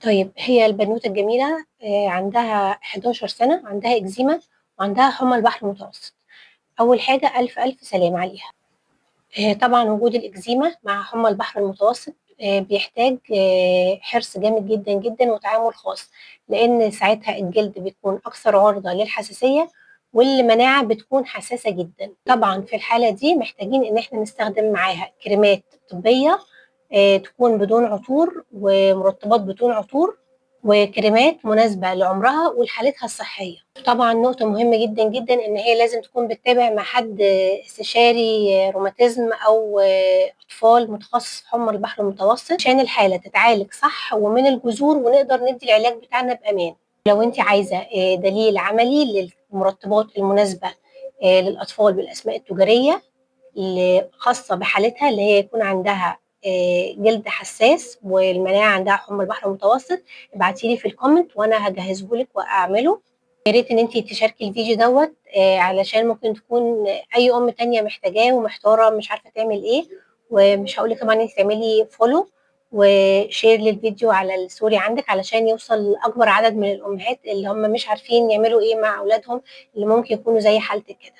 طيب هي البنوتة الجميلة عندها 11 سنة، عندها إكزيما وعندها حمى البحر المتوسط. أول حاجة ألف سلام عليها. طبعا وجود الإكزيما مع حمى البحر المتوسط بيحتاج حرص جامد جدا جدا وتعامل خاص، لأن ساعتها الجلد بيكون أكثر عرضة للحساسية والمناعة بتكون حساسة جدا. طبعا في الحالة دي محتاجين إن احنا نستخدم معاها كريمات طبية تكون بدون عطور ومرطبات بدون عطور وكريمات مناسبة لعمرها ولحالتها الصحية. طبعا نقطة مهمة جدا جدا إن هي لازم تكون بتتابع مع حد استشاري روماتيزم أو أطفال متخصص في حمى البحر المتوسط عشان الحالة تتعالج صح ومن الجذور ونقدر ندي العلاج بتاعنا بأمان. لو أنت عايزة دليل عملي للمرطبات المناسبة للأطفال بالأسماء التجارية خاصة بحالتها اللي هي يكون عندها جلد حساس والمناعة عندها حمى البحر المتوسط، ابعتيلي في الكومنت وانا هجهزهولك واعمله. يا ريت ان انت تشاركي الفيديو دوت علشان ممكن تكون اي ام تانية محتاجاه ومحتارة مش عارفة تعمل ايه. ومش هقولك طبعا انت تعملي فولو وشير للفيديو على الستوري عندك علشان يوصل لاكبر عدد من الامهات اللي هم مش عارفين يعملوا ايه مع اولادهم اللي ممكن يكونوا زي حالتك كده.